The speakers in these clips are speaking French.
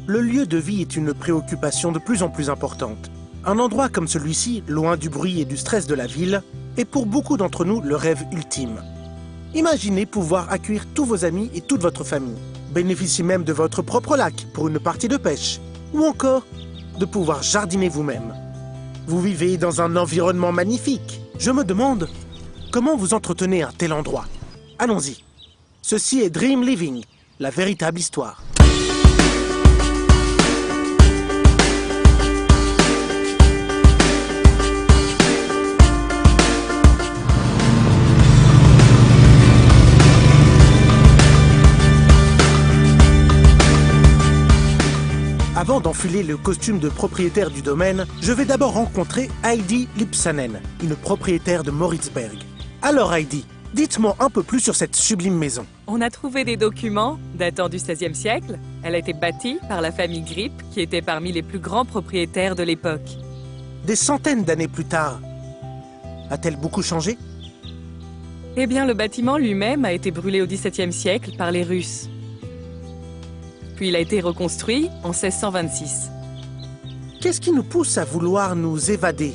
le lieu de vie est une préoccupation de plus en plus importante. Un endroit comme celui-ci, loin du bruit et du stress de la ville, est pour beaucoup d'entre nous le rêve ultime. Imaginez pouvoir accueillir tous vos amis et toute votre famille, bénéficier même de votre propre lac pour une partie de pêche, ou encore de pouvoir jardiner vous-même. Vous vivez dans un environnement magnifique. Je me demande, comment vous entretenez un tel endroit? Allons-y. Ceci est Dream Living, la véritable histoire. Avant d'enfiler le costume de propriétaire du domaine, je vais d'abord rencontrer Heidi Lipsanen, une propriétaire de Moritzberg. Alors Heidi, dites-moi un peu plus sur cette sublime maison. On a trouvé des documents datant du XVIe siècle. Elle a été bâtie par la famille Grip, qui était parmi les plus grands propriétaires de l'époque. Des centaines d'années plus tard, a-t-elle beaucoup changé? Eh bien, le bâtiment lui-même a été brûlé au XVIIe siècle par les Russes. Puis il a été reconstruit en 1626. Qu'est-ce qui nous pousse à vouloir nous évader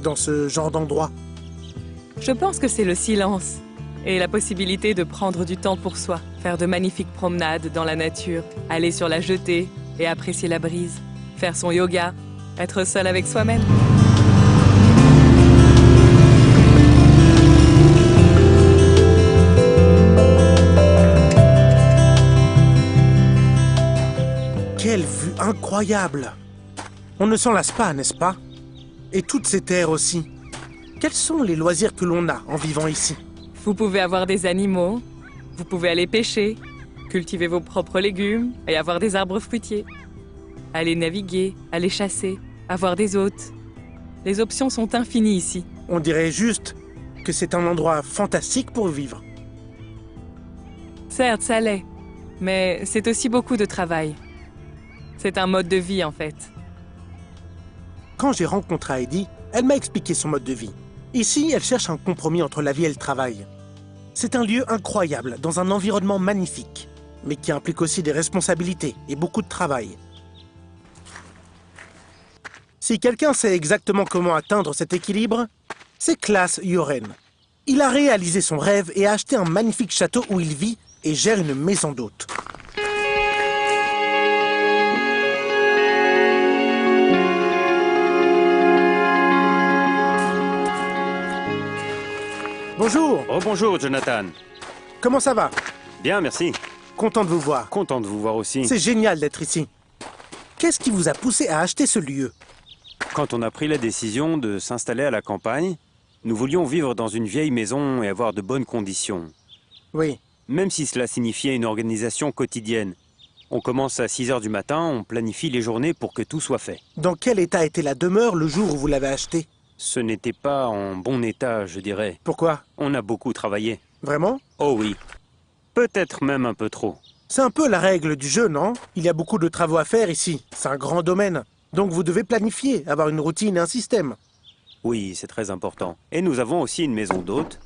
dans ce genre d'endroit? Je pense que c'est le silence et la possibilité de prendre du temps pour soi, faire de magnifiques promenades dans la nature, aller sur la jetée et apprécier la brise, faire son yoga, être seul avec soi-même. Quelle vue incroyable! On ne s'en lasse pas, n'est-ce pas? Et toutes ces terres aussi. Quels sont les loisirs que l'on a en vivant ici? Vous pouvez avoir des animaux, vous pouvez aller pêcher, cultiver vos propres légumes et avoir des arbres fruitiers. Aller naviguer, aller chasser, avoir des hôtes. Les options sont infinies ici. On dirait juste que c'est un endroit fantastique pour vivre. Certes, ça l'est, mais c'est aussi beaucoup de travail. C'est un mode de vie, en fait. Quand j'ai rencontré Heidi, elle m'a expliqué son mode de vie. Ici, elle cherche un compromis entre la vie et le travail. C'est un lieu incroyable, dans un environnement magnifique, mais qui implique aussi des responsabilités et beaucoup de travail. Si quelqu'un sait exactement comment atteindre cet équilibre, c'est Klaas Joren. Il a réalisé son rêve et a acheté un magnifique château où il vit et gère une maison d'hôtes. Bonjour. Oh bonjour Jonathan. Comment ça va? Bien, merci. Content de vous voir. Content de vous voir aussi. C'est génial d'être ici. Qu'est-ce qui vous a poussé à acheter ce lieu? Quand on a pris la décision de s'installer à la campagne, nous voulions vivre dans une vieille maison et avoir de bonnes conditions. Oui. Même si cela signifiait une organisation quotidienne. On commence à 6 heures du matin, on planifie les journées pour que tout soit fait. Dans quel état était la demeure le jour où vous l'avez achetée? Ce n'était pas en bon état, je dirais. Pourquoi? On a beaucoup travaillé. Vraiment? Oh oui. Peut-être même un peu trop. C'est un peu la règle du jeu, non? Il y a beaucoup de travaux à faire ici. C'est un grand domaine. Donc vous devez planifier, avoir une routine et un système. Oui, c'est très important. Et nous avons aussi une maison d'hôtes.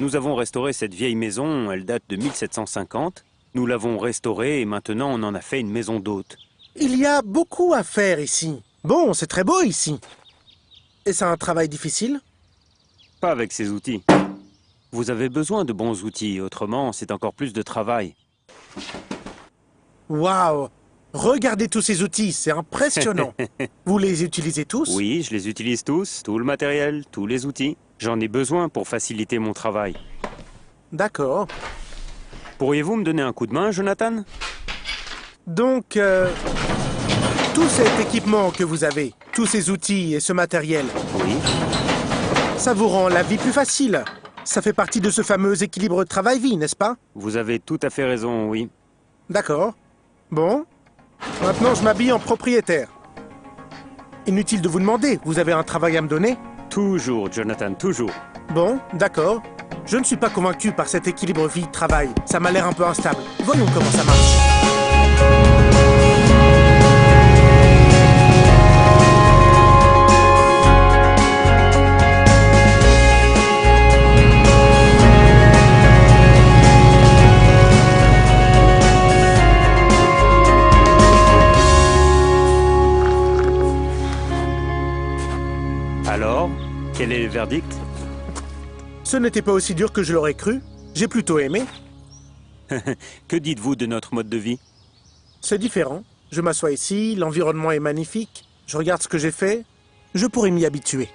Nous avons restauré cette vieille maison, elle date de 1750. Nous l'avons restaurée et maintenant on en a fait une maison d'hôtes. Il y a beaucoup à faire ici. Bon, c'est très beau ici. Et c'est un travail difficile? Pas avec ces outils. Vous avez besoin de bons outils, autrement c'est encore plus de travail. Waouh! Regardez tous ces outils, c'est impressionnant. Vous les utilisez tous? Oui, je les utilise tous, tout le matériel, tous les outils. J'en ai besoin pour faciliter mon travail. D'accord. Pourriez-vous me donner un coup de main, Jonathan? Donc, tout cet équipement que vous avez, tous ces outils et ce matériel, Oui. ça vous rend la vie plus facile. Ça fait partie de ce fameux équilibre travail-vie, n'est-ce pas? Vous avez tout à fait raison, oui. D'accord. Bon. Maintenant, je m'habille en propriétaire. Inutile de vous demander, vous avez un travail à me donner? Toujours, Jonathan, toujours. Bon, d'accord. Je ne suis pas convaincu par cet équilibre vie-travail. Ça m'a l'air un peu instable. Voyons comment ça marche. quel est le verdict? Ce n'était pas aussi dur que je l'aurais cru. J'ai plutôt aimé. Que dites-vous de notre mode de vie? C'est différent. Je m'assois ici, l'environnement est magnifique. Je regarde ce que j'ai fait. Je pourrais m'y habituer.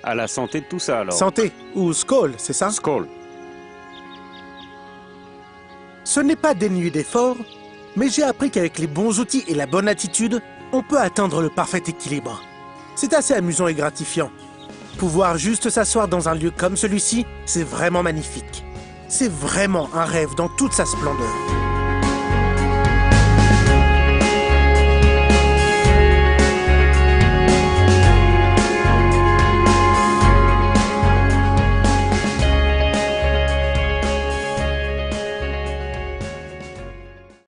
À la santé de tout ça, alors. Santé, ou skål, c'est ça? Skål. Ce n'est pas dénué d'efforts, mais j'ai appris qu'avec les bons outils et la bonne attitude, on peut atteindre le parfait équilibre. C'est assez amusant et gratifiant. Pouvoir juste s'asseoir dans un lieu comme celui-ci, c'est vraiment magnifique. C'est vraiment un rêve dans toute sa splendeur.